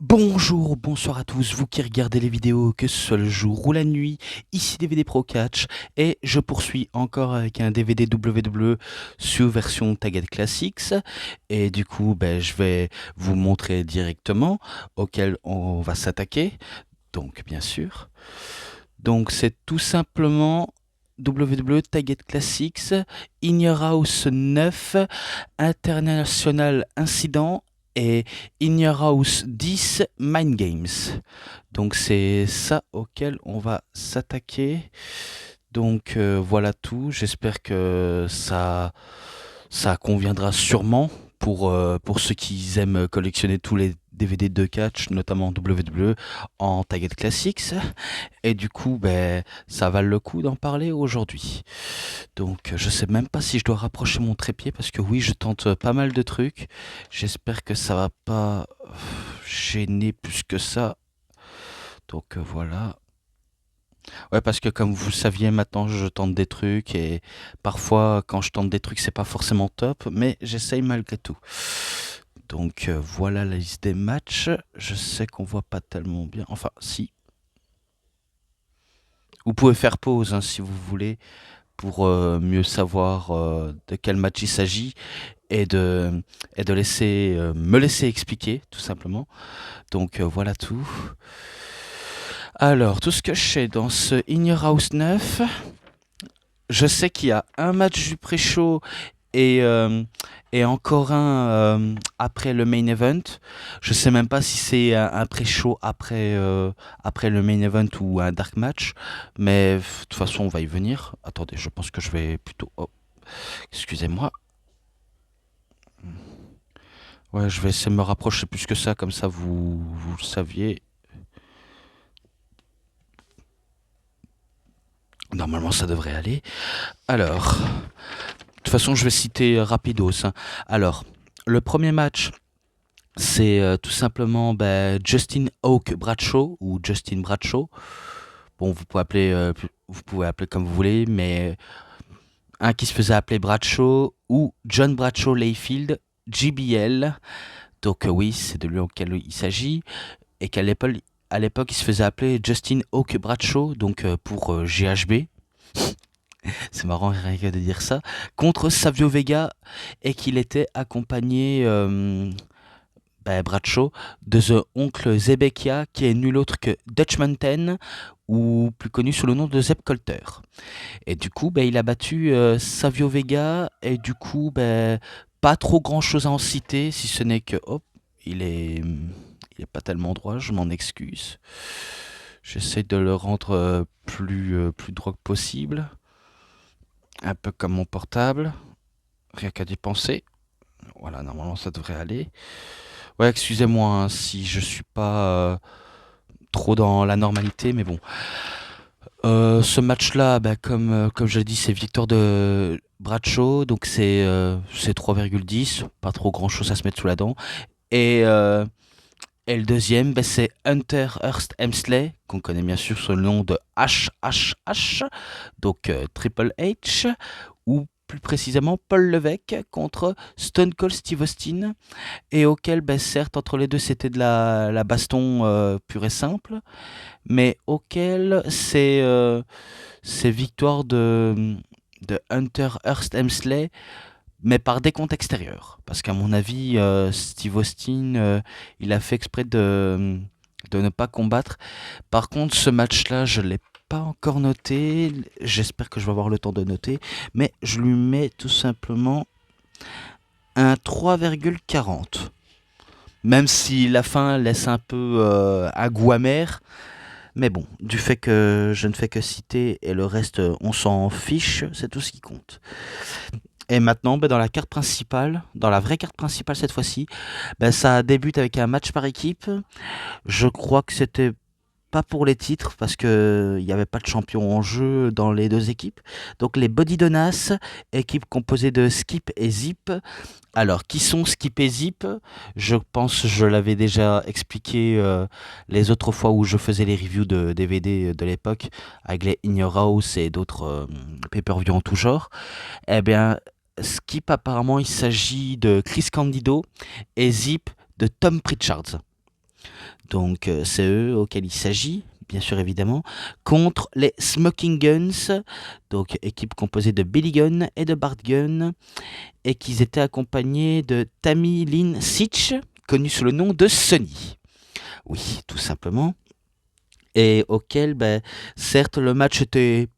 Bonjour, bonsoir à tous, vous qui regardez les vidéos, que ce soit le jour ou la nuit, ici DVD Pro Catch, et je poursuis encore avec un DVD WWE sous version Target Classics, et du coup, je vais vous montrer directement auquel on va s'attaquer, donc bien sûr. Donc c'est tout simplement WWE Target Classics, In Your House 9, International Incident, et In Your House 10 Mind Games. Donc c'est ça auquel on va s'attaquer. Donc voilà tout. J'espère que ça conviendra sûrement pour ceux qui aiment collectionner tous les DVD de catch, notamment WWE en Target Classics. Et du coup, ça valait le coup d'en parler aujourd'hui. Donc, je sais même pas si je dois rapprocher mon trépied parce que oui, je tente pas mal de trucs. J'espère que ça va pas gêner plus que ça. Donc voilà. Ouais, parce que comme vous le saviez, maintenant je tente des trucs et parfois quand je tente des trucs, c'est pas forcément top, mais j'essaye malgré tout. Donc voilà la liste des matchs. Je sais qu'on voit pas tellement bien. Enfin, si. Vous pouvez faire pause hein, si vous voulez pour mieux savoir de quel match il s'agit et de me laisser expliquer tout simplement. Donc voilà tout. Alors, tout ce que je sais dans ce In Your House 9, je sais qu'il y a un match du pré-show et, euh, et encore un après le main event. Je sais même pas si c'est un pré-show après le main event ou un dark match, mais de toute façon on va y venir. Attendez, je pense que je vais plutôt... Oh, excusez-moi. Ouais, je vais essayer de me rapprocher plus que ça, comme ça vous le saviez. Normalement ça devrait aller. Alors, de toute façon je vais citer rapidos, hein. Alors, le premier match, c'est tout simplement Justin Hawk Bradshaw ou Justin Bradshaw. Bon, vous pouvez appeler comme vous voulez, mais un qui se faisait appeler Bradshaw ou John Bradshaw Layfield, JBL. Donc oui, c'est de lui auquel il s'agit et à l'époque, il se faisait appeler Justin Hawk Bradshaw, donc pour GHB. C'est marrant rien que de dire ça. Contre Savio Vega et qu'il était accompagné Bradshaw, de The Oncle Zebekia, qui est nul autre que Dutch Mountain, ou plus connu sous le nom de Zeb Colter. Et du coup, il a battu Savio Vega, et du coup, pas trop grand chose à en citer, si ce n'est que, hop, il est pas tellement droit, je m'en excuse. J'essaie de le rendre plus droit que possible. Un peu comme mon portable. Rien qu'à y penser. Voilà, normalement ça devrait aller. Ouais, excusez-moi hein, si je suis pas trop dans la normalité, mais bon. Ce match-là, comme je l'ai dit, c'est victoire de Bradshaw, donc c'est 3,10, pas trop grand-chose à se mettre sous la dent. Et, euh, et le deuxième, c'est Hunter Hearst Helmsley, qu'on connaît bien sûr sous le nom de HHH, donc Triple H, ou plus précisément Paul Levesque contre Stone Cold Steve Austin, et auquel, certes, entre les deux, c'était de la baston pure et simple, mais auquel c'est victoire de Hunter Hearst Helmsley, mais par décompte extérieur. Parce qu'à mon avis, Steve Austin, il a fait exprès de ne pas combattre. Par contre, ce match-là, je ne l'ai pas encore noté. J'espère que je vais avoir le temps de noter. Mais je lui mets tout simplement un 3,40. Même si la fin laisse un peu un goût amer. Mais bon, du fait que je ne fais que citer et le reste, on s'en fiche, c'est tout ce qui compte. Et maintenant, dans la carte principale, dans la vraie carte principale cette fois-ci, ça débute avec un match par équipe. Je crois que c'était pas pour les titres parce que il n'y avait pas de champion en jeu dans les deux équipes. Donc les Body Donas, équipe composée de Skip et Zip. Alors, qui sont Skip et Zip? Je pense que je l'avais déjà expliqué les autres fois où je faisais les reviews de DVD de l'époque, avec les In Your House et d'autres pay-per-view en tout genre. Eh bien, Skip, apparemment, il s'agit de Chris Candido et Zip de Tom Pritchard. donc c'est eux auxquels il s'agit, bien sûr évidemment, contre les Smoking Guns, donc équipe composée de Billy Gunn et de Bart Gunn, et qu'ils étaient accompagnés de Tammy Lynn Sitch, connue sous le nom de Sunny. Oui, tout simplement. Et auquel, ben, certes, le match était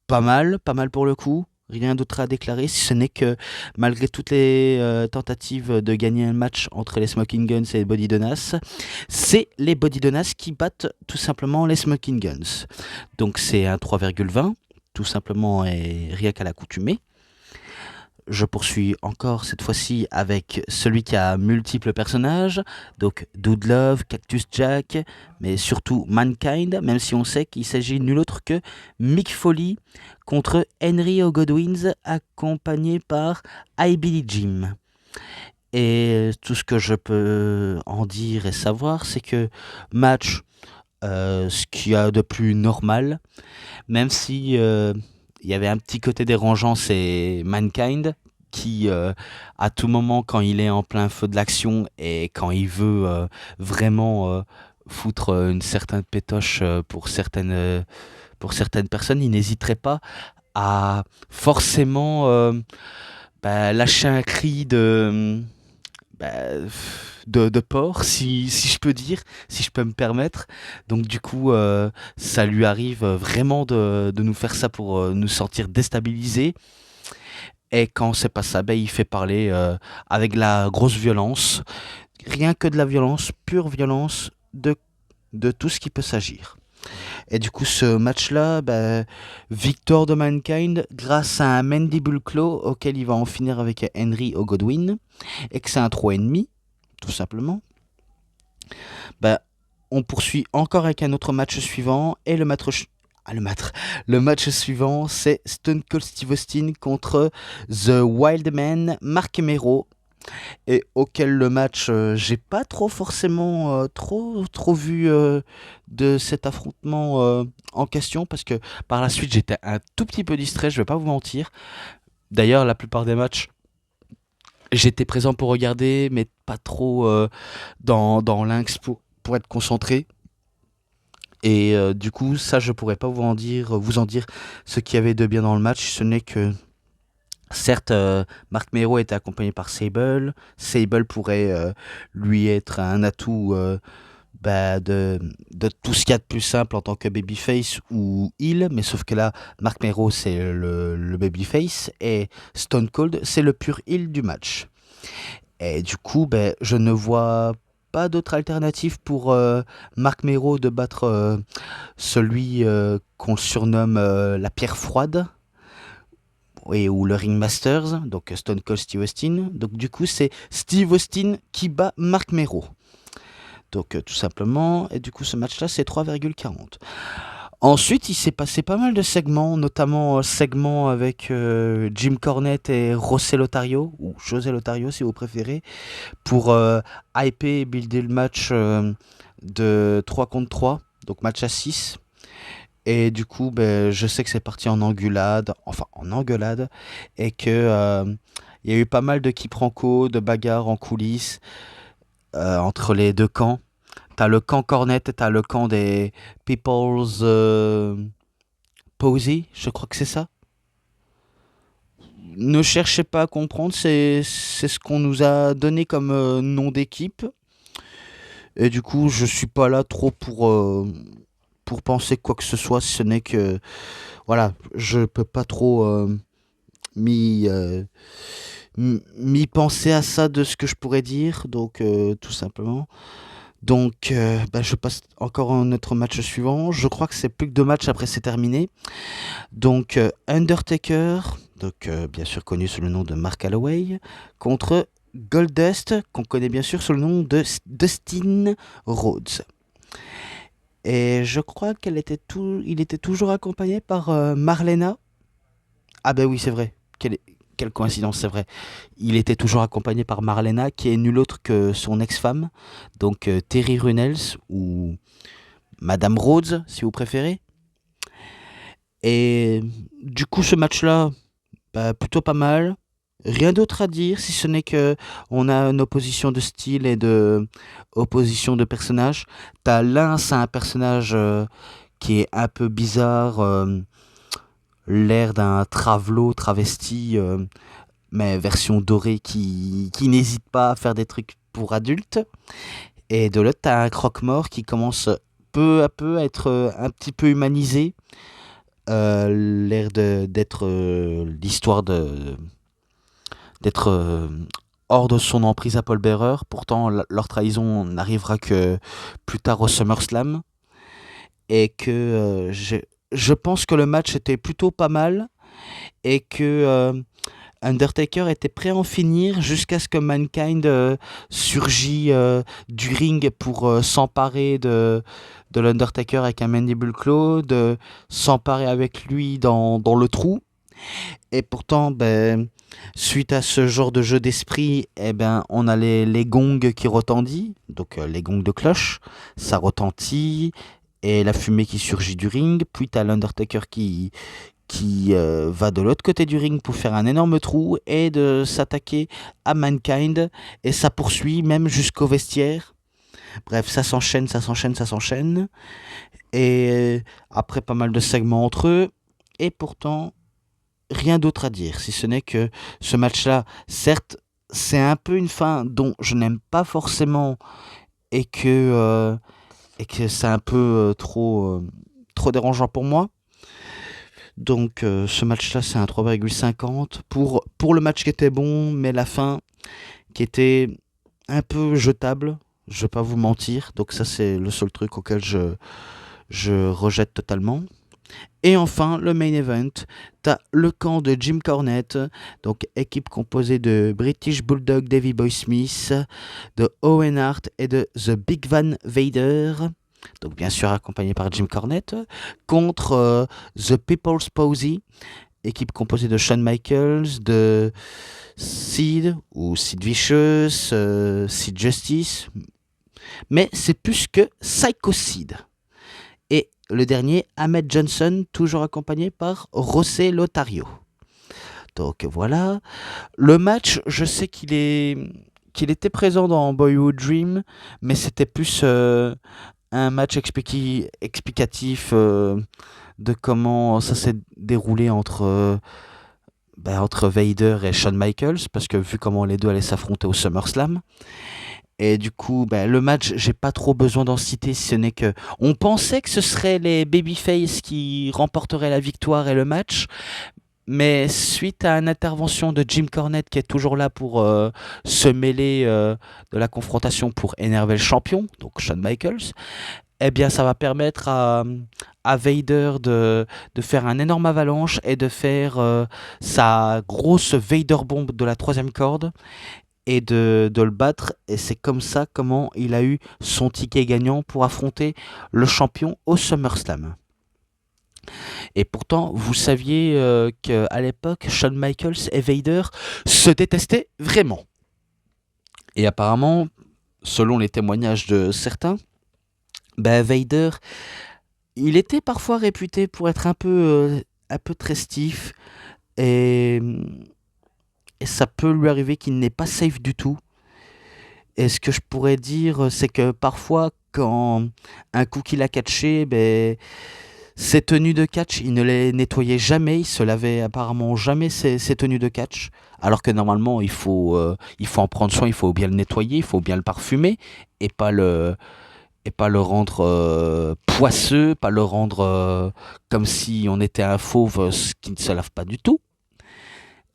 pas mal pour le coup. Rien d'autre à déclarer, si ce n'est que malgré toutes les tentatives de gagner un match entre les Smoking Guns et les Body Donas, c'est les Body Donas qui battent tout simplement les Smoking Guns. Donc c'est un 3,20, tout simplement et rien qu'à l'accoutumée. Je poursuis encore cette fois-ci avec celui qui a multiples personnages, donc Dude Love, Cactus Jack, mais surtout Mankind, même si on sait qu'il s'agit nul autre que Mick Foley contre Henry O'Godwins, accompagné par I Billy Jim. Et tout ce que je peux en dire et savoir, c'est que match, ce qu'il y a de plus normal, même si il y avait un petit côté dérangeant, c'est Mankind qui, à tout moment, quand il est en plein feu de l'action et quand il veut vraiment foutre une certaine pétoche pour certaines personnes, il n'hésiterait pas à forcément lâcher un cri bah, de porc, si je peux dire, si je peux me permettre. Donc du coup, ça lui arrive vraiment de nous faire ça pour nous sentir déstabilisés. Et quand c'est pas ça, ben, il fait parler avec la grosse violence. Rien que de la violence, pure violence de tout ce qui peut s'agir. Et du coup, ce match-là, ben, victoire de Mankind grâce à un Mandible Claw auquel il va en finir avec Henry O'Godwin. Et que c'est un 3,5, tout simplement. Ben, on poursuit encore avec un autre match suivant. Et le match suivant, c'est Stone Cold Steve Austin contre The Wild Man, Marc Mero. Et auquel le match, j'ai pas trop forcément trop vu de cet affrontement en question. Parce que par la suite, j'étais un tout petit peu distrait, je vais pas vous mentir. D'ailleurs, la plupart des matchs, j'étais présent pour regarder, mais pas trop dans l'inx pour être concentré. Et du coup, ça, je pourrais pas vous en dire ce qu'il y avait de bien dans le match. Ce n'est que, certes, Marc Mero était accompagné par Sable. Sable pourrait lui être un atout de tout ce qu'il y a de plus simple en tant que babyface ou heel. Mais sauf que là, Marc Mero, c'est le babyface. Et Stone Cold, c'est le pur heel du match. Et du coup, ben, je ne vois pas d'autre alternative pour Marc Mero de battre celui qu'on surnomme la pierre froide et, ou le Ringmasters, donc Stone Cold Steve Austin. Donc du coup, c'est Steve Austin qui bat Marc Mero. Donc tout simplement, et du coup ce match-là, c'est 3,40. Ensuite, il s'est passé pas mal de segments, notamment segments avec Jim Cornette et José Lotario, ou José Lotario si vous préférez, pour hyper et builder le match de 3 contre 3, donc match à 6. Et du coup, ben, je sais que c'est parti en engueulade, et que il y a eu pas mal de quiproquos, de bagarres en coulisses entre les deux camps. T'as le camp Cornette et t'as le camp des People's Posey, je crois que c'est ça. Ne cherchez pas à comprendre, c'est ce qu'on nous a donné comme nom d'équipe. Et du coup, je suis pas là trop pour penser quoi que ce soit, si ce n'est que, voilà, je peux pas trop m'y m'y penser à ça de ce que je pourrais dire, donc tout simplement. Donc, je passe encore à notre match suivant. Je crois que c'est plus que 2 matchs après c'est terminé. Donc, Undertaker, donc bien sûr connu sous le nom de Mark Calloway, contre Goldust, qu'on connaît bien sûr sous le nom de Dustin Rhodes. Et je crois il était toujours accompagné par Marlena. Ah ben oui, c'est vrai. Quelle coïncidence, c'est vrai. Il était toujours accompagné par Marlena, qui est nulle autre que son ex-femme, donc Terry Runnels, ou Madame Rhodes, si vous préférez. Et du coup, ce match-là, plutôt pas mal. Rien d'autre à dire si ce n'est que on a une opposition de style et de opposition de personnages. T'as l'un, c'est un personnage qui est un peu bizarre, l'air d'un travelot travesti, mais version dorée qui n'hésite pas à faire des trucs pour adultes. Et de l'autre, t'as un croque-mort qui commence peu à peu à être un petit peu humanisé. L'air d'être l'histoire d'être hors de son emprise à Paul Bearer. Pourtant, leur trahison n'arrivera que plus tard au SummerSlam. Et que je pense que le match était plutôt pas mal. Et que Undertaker était prêt à en finir jusqu'à ce que Mankind surgit du ring pour s'emparer de l'Undertaker avec un Mandible Claw, de s'emparer avec lui dans le trou. Et pourtant, ben, suite à ce genre de jeu d'esprit, eh ben, on a les gongs qui retendissent, donc les gongs de cloche, ça retentit, et la fumée qui surgit du ring, puis t'as l'Undertaker qui va de l'autre côté du ring pour faire un énorme trou et de s'attaquer à Mankind, et ça poursuit même jusqu'au vestiaire. Bref, ça s'enchaîne, ça s'enchaîne, ça s'enchaîne, et après pas mal de segments entre eux, et pourtant rien d'autre à dire, si ce n'est que ce match-là, certes, c'est un peu une fin dont je n'aime pas forcément et que c'est un peu trop dérangeant pour moi. Donc ce match-là, c'est un 3,50 pour le match qui était bon, mais la fin qui était un peu jetable, je vais pas vous mentir. Donc ça, c'est le seul truc auquel je rejette totalement. Et enfin, le main event, t'as le camp de Jim Cornette, donc équipe composée de British Bulldog Davey Boy Smith, de Owen Hart et de The Big Van Vader, donc bien sûr accompagné par Jim Cornette, contre The People's Posy, équipe composée de Shawn Michaels, de Sid ou Sid Vicious, Sid Justice, mais c'est plus que Psycho Sid. Et le dernier, Ahmed Johnson, toujours accompagné par José Lotario. Donc voilà. Le match, je sais qu'il était présent dans Boyhood Dream, mais c'était plus un match explicatif de comment ça s'est déroulé entre Vader et Shawn Michaels, parce que vu comment les deux allaient s'affronter au SummerSlam. Et du coup, le match, j'ai pas trop besoin d'en citer, si ce n'est que on pensait que ce serait les Babyface qui remporteraient la victoire et le match, mais suite à une intervention de Jim Cornette qui est toujours là pour se mêler de la confrontation pour énerver le champion, donc Shawn Michaels, eh bien ça va permettre à Vader de faire un énorme avalanche et de faire sa grosse Vader bombe de la troisième corde et de le battre. Et c'est comme ça comment il a eu son ticket gagnant pour affronter le champion au SummerSlam. Et pourtant, vous saviez qu'à l'époque, Shawn Michaels et Vader se détestaient vraiment. Et apparemment, selon les témoignages de certains, Vader, il était parfois réputé pour être un peu très stiff et, et ça peut lui arriver qu'il n'est pas safe du tout. Et ce que je pourrais dire, c'est que parfois, quand un coup qu'il a catché, ses tenues de catch, il ne les nettoyait jamais, il se lavait apparemment jamais ses tenues de catch, alors que normalement il faut en prendre soin, il faut bien le nettoyer, il faut bien le parfumer, et pas le rendre poisseux, pas le rendre comme si on était un fauve qui ne se lave pas du tout.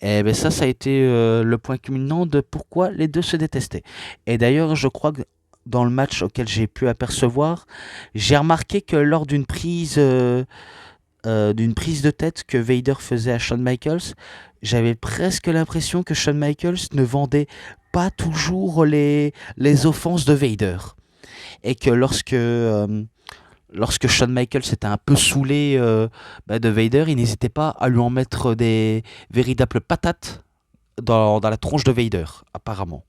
Et ben ça a été le point culminant de pourquoi les deux se détestaient. Et d'ailleurs, je crois que dans le match auquel j'ai pu apercevoir, j'ai remarqué que lors d'une prise de tête que Vader faisait à Shawn Michaels, j'avais presque l'impression que Shawn Michaels ne vendait pas toujours les offenses de Vader. Et que lorsque Shawn Michaels était un peu saoulé de Vader, il n'hésitait pas à lui en mettre des véritables patates dans la tronche de Vader, apparemment.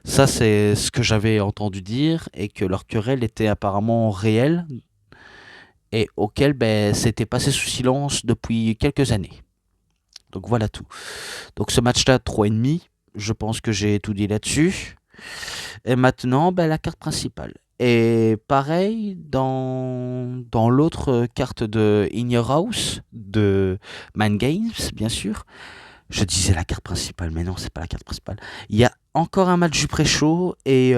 Ça, c'est ce que j'avais entendu dire, et que leur querelle était apparemment réelle, et auquel c'était passé sous silence depuis quelques années. Donc voilà tout. Donc ce match-là, 3,5. Je pense que j'ai tout dit là-dessus. Et maintenant, ben, la carte principale. Et pareil, dans l'autre carte de In Your House, de Mind Games, bien sûr, je disais la carte principale, mais non, c'est pas la carte principale. Il y a encore un match du pré-show, et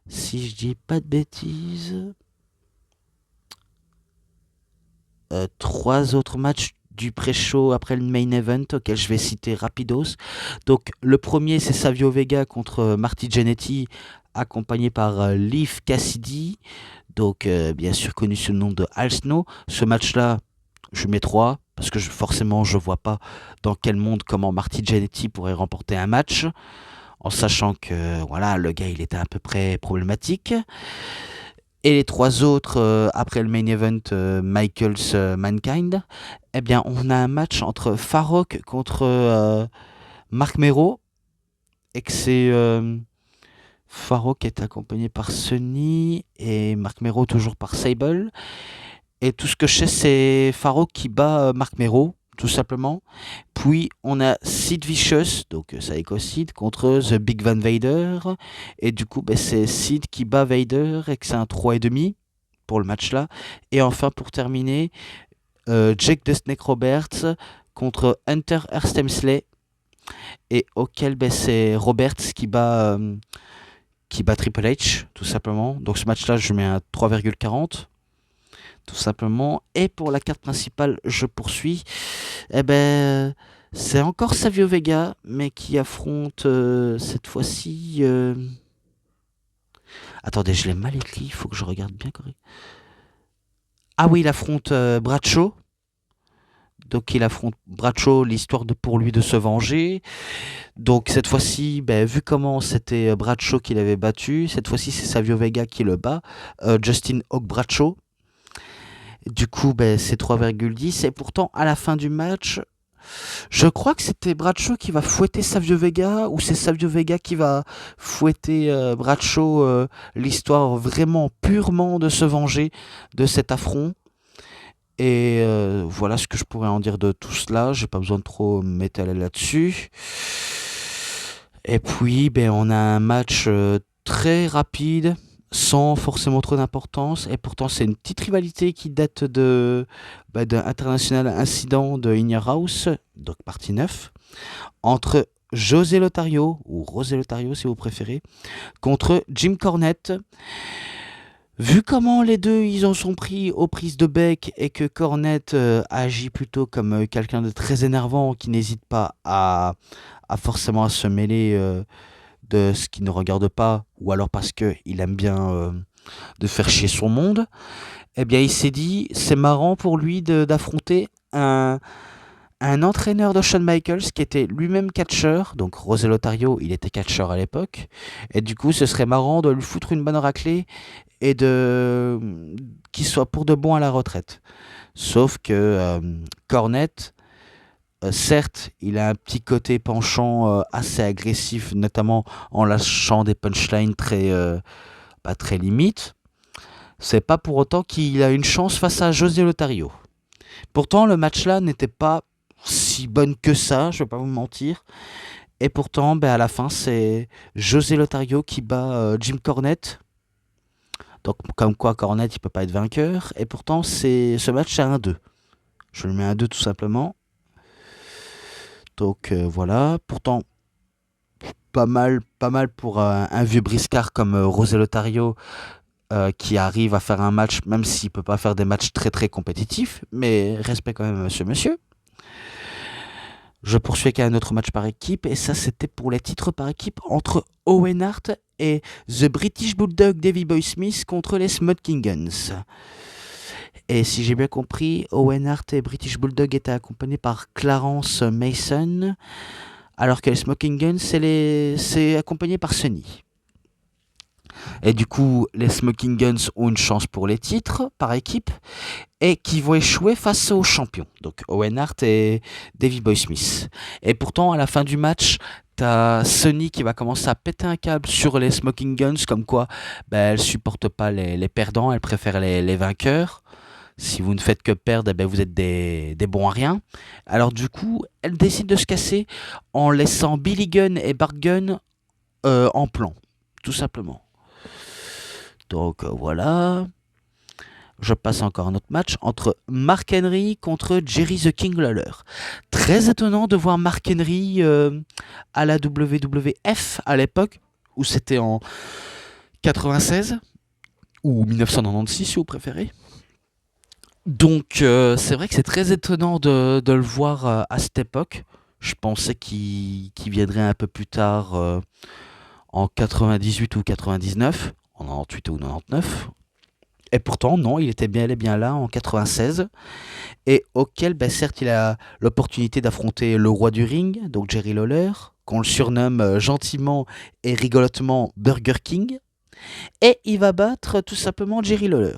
si je dis pas de bêtises, trois autres matchs du pré-show après le main event auquel je vais citer rapidos. Donc le premier c'est Savio Vega contre Marty Jannetty accompagné par Leif Cassidy, donc bien sûr connu sous le nom de Al Snow. Ce match-là, je mets 3 parce que forcément je vois pas dans quel monde comment Marty Jannetty pourrait remporter un match en sachant que voilà le gars il était à peu près problématique. Et les trois autres, après le main event Michaels Mankind, eh bien, on a un match entre Farrokh contre Marc Mero. Et que c'est Farrokh est accompagné par Sonny et Marc Mero toujours par Sable. Et tout ce que je sais, c'est Farrokh qui bat Marc Mero, tout simplement. Puis on a Sid Vicious, donc Psycho Sid, contre The Big Van Vader. Et du coup, ben, c'est Sid qui bat Vader et que c'est un 3,5 pour le match là. Et enfin, pour terminer, Jake the Snake Roberts contre Hunter Hearst Helmsley. Et auquel ben, c'est Roberts qui bat Triple H, tout simplement. Donc ce match là, je mets un 3,40. Tout simplement. Et pour la carte principale, je poursuis. Eh ben, c'est encore Savio Vega, mais qui affronte cette fois-ci. Attendez, je l'ai mal écrit, il faut que je regarde bien correct. Ah oui, il affronte Bradshaw. Donc il affronte Bradshaw, l'histoire de pour lui de se venger. Donc cette fois-ci, ben, vu comment c'était Bradshaw qui l'avait battu, cette fois-ci c'est Savio Vega qui le bat. Justin Hawk Bradshaw. Du coup, ben, c'est 3,10. Et pourtant, à la fin du match, je crois que c'était Bradshaw qui va fouetter Savio Vega, ou c'est Savio Vega qui va fouetter Bradshaw, l'histoire vraiment purement de se venger de cet affront. Et voilà ce que je pourrais en dire de tout cela. J'ai pas besoin de trop m'étaler là-dessus. Et puis, ben, on a un match très rapide, sans forcément trop d'importance. Et pourtant, c'est une petite rivalité qui date d'un International Incident de In Your House, donc partie 9, entre José Lothario, ou Rosé Lothario si vous préférez, contre Jim Cornette. Vu comment les deux ils en sont pris aux prises de bec et que Cornette agit plutôt comme quelqu'un de très énervant qui n'hésite pas à forcément à se mêler de ce qui ne regarde pas, ou alors parce qu'il aime bien de faire chier son monde, eh bien il s'est dit c'est marrant pour lui d'affronter un entraîneur de Shawn Michaels qui était lui-même catcheur, donc Rosé Lothario il était catcheur à l'époque, et du coup ce serait marrant de lui foutre une bonne raclée et qu'il soit pour de bon à la retraite. Sauf que Cornette, certes, il a un petit côté penchant assez agressif, notamment en lâchant des punchlines pas très limites. C'est pas pour autant qu'il a une chance face à José Lothario. Pourtant, le match-là n'était pas si bonne que ça, je vais pas vous mentir. Et pourtant, ben, à la fin, c'est José Lothario qui bat Jim Cornette. Donc, comme quoi, Cornette, il peut pas être vainqueur. Et pourtant, ce match, c'est un 2. Je lui mets un 2 tout simplement. Donc, voilà. Pourtant, pas mal pour un vieux briscard comme Rosé Lothario qui arrive à faire un match, même s'il peut pas faire des matchs très très compétitifs. Mais respect quand même ce monsieur. Je poursuis avec un autre match par équipe, et ça c'était pour les titres par équipe entre Owen Hart et The British Bulldog Davey Boy Smith contre les Smoking Guns. Et si j'ai bien compris, Owen Hart et British Bulldog étaient accompagnés par Clarence Mason, alors que les Smoking Guns c'est accompagné par Sonny. Et du coup, les Smoking Guns ont une chance pour les titres par équipe et qui vont échouer face aux champions, donc Owen Hart et Davey Boy Smith. Et pourtant, à la fin du match, t'as Sonny qui va commencer à péter un câble sur les Smoking Guns, comme quoi elle supporte pas les perdants, elle préfère les vainqueurs. Si vous ne faites que perdre, eh ben, vous êtes des bons à rien. Alors du coup, elle décide de se casser en laissant Billy Gunn et Bart Gunn en plan, tout simplement. Donc voilà. Je passe encore un autre match entre Mark Henry contre Jerry the King Lawler. Très étonnant de voir Mark Henry à la WWF à l'époque, où c'était en 96 ou 1996 si vous préférez. Donc c'est vrai que c'est très étonnant de le voir à cette époque. Je pensais qu'il viendrait un peu plus tard en 98 ou 99, en 98 ou 99. Et pourtant, non, il était bien là en 96, et auquel, ben, certes, il a l'opportunité d'affronter le roi du ring, donc Jerry Lawler, qu'on le surnomme gentiment et rigolotement Burger King, et il va battre tout simplement Jerry Lawler.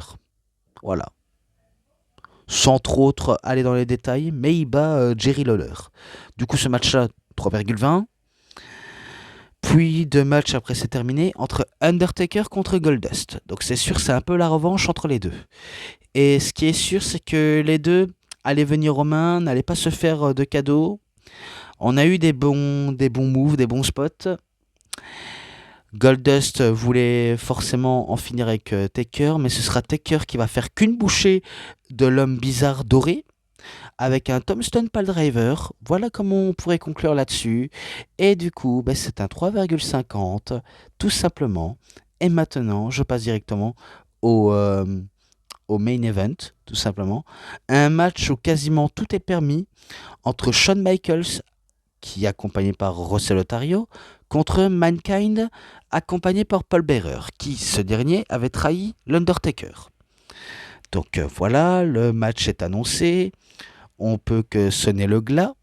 Voilà. Sans trop aller dans les détails, mais il bat Jerry Lawler. Du coup, ce match-là, 3,20. Puis deux matchs après c'est terminé entre Undertaker contre Goldust. Donc c'est sûr, c'est un peu la revanche entre les deux. Et ce qui est sûr, c'est que les deux allaient venir aux mains, n'allaient pas se faire de cadeaux. On a eu des bons moves, des bons spots. Goldust voulait forcément en finir avec Taker, mais ce sera Taker qui va faire qu'une bouchée de l'homme bizarre doré avec un Tombstone Piledriver. Voilà comment on pourrait conclure là-dessus. Et du coup, ben, c'est un 3,50 tout simplement. Et maintenant, je passe directement au main event, tout simplement. Un match où quasiment tout est permis entre Shawn Michaels, qui est accompagné par Russell Otario, contre Mankind, accompagné par Paul Bearer, qui, ce dernier, avait trahi l'Undertaker. Donc voilà, le match est annoncé. On peut que sonner le glas.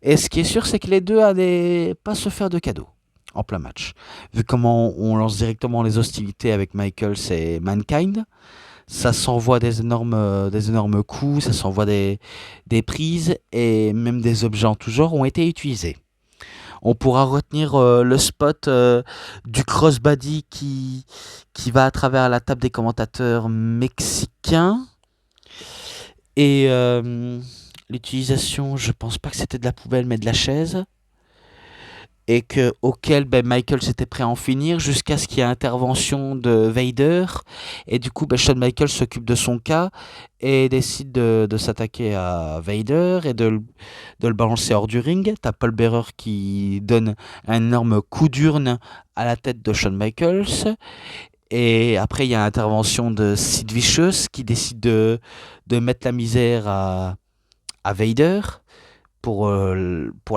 Et ce qui est sûr, c'est que les deux n'allaient pas se faire de cadeaux en plein match. Vu comment on lance directement les hostilités avec Michaels et Mankind, ça s'envoie des énormes coups, ça s'envoie des prises, et même des objets en tout genre ont été utilisés. On pourra retenir le spot du crossbody qui va à travers la table des commentateurs mexicains. Et l'utilisation, je pense pas que c'était de la poubelle, mais de la chaise. Et auquel ben, Michael s'était prêt à en finir jusqu'à ce qu'il y ait intervention de Vader. Et du coup, ben, Shawn Michaels s'occupe de son cas et décide de s'attaquer à Vader et de le balancer hors du ring. T'as Paul Bearer qui donne un énorme coup d'urne à la tête de Shawn Michaels. Et après, il y a l'intervention de Sid Vicious qui décide de mettre la misère à Vader pour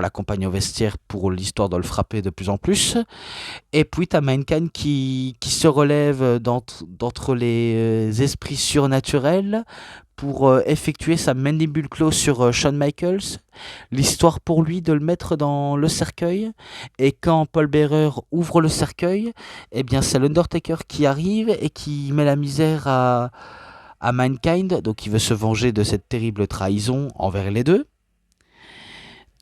l'accompagner au vestiaire, pour l'histoire de le frapper de plus en plus. Et puis, tu as Mankind qui se relève d'entre les esprits surnaturels pour effectuer sa mandible claw sur Shawn Michaels. L'histoire pour lui de le mettre dans le cercueil. Et quand Paul Bearer ouvre le cercueil, eh bien c'est l'Undertaker qui arrive et qui met la misère à Mankind. Donc il veut se venger de cette terrible trahison envers les deux.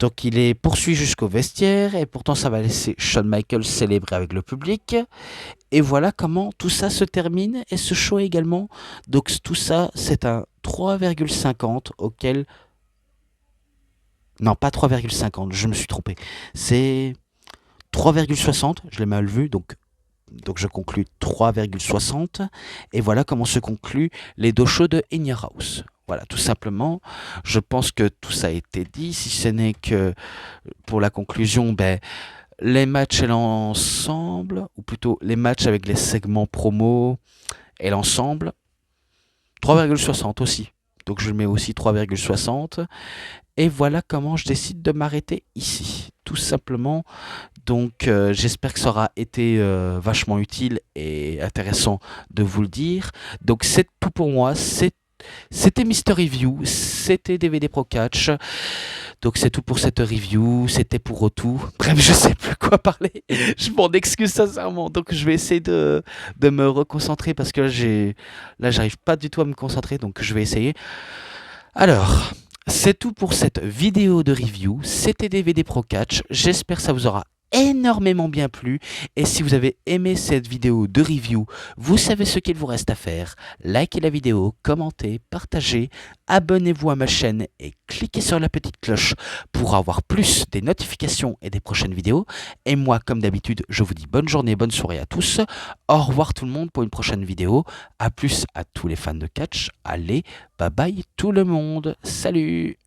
Donc il est poursuivi jusqu'au vestiaire et pourtant ça va laisser Shawn Michaels célébrer avec le public. Et voilà comment tout ça se termine et ce show également. Donc tout ça c'est un 3,50 auquel... Non, pas 3,50, je me suis trompé. C'est 3,60, je l'ai mal vu, donc je conclus 3,60. Et voilà comment se concluent les deux shows de In Your House. Voilà, tout simplement. Je pense que tout ça a été dit, si ce n'est que pour la conclusion, ben, les matchs et l'ensemble, ou plutôt les matchs avec les segments promo et l'ensemble, 3,60 aussi. Donc je le mets aussi 3,60. Et voilà comment je décide de m'arrêter ici, tout simplement. Donc j'espère que ça aura été vachement utile et intéressant de vous le dire. Donc c'est tout pour moi, c'était Mister Review, c'était DVD Pro Catch. Donc c'est tout pour cette review, c'était pour tout. Bref, je sais plus quoi parler, je m'en excuse sincèrement. Donc je vais essayer de me reconcentrer parce que là j'arrive pas du tout à me concentrer, donc je vais essayer. Alors... c'est tout pour cette vidéo de review, c'était DVD Pro Catch, j'espère que ça vous aura énormément bien plu. Et si vous avez aimé cette vidéo de review, vous savez ce qu'il vous reste à faire. Likez la vidéo, commentez, partagez, abonnez-vous à ma chaîne et cliquez sur la petite cloche pour avoir plus des notifications et des prochaines vidéos. Et moi, comme d'habitude, je vous dis bonne journée, bonne soirée à tous. Au revoir tout le monde pour une prochaine vidéo. À plus à tous les fans de catch. Allez, bye bye tout le monde. Salut!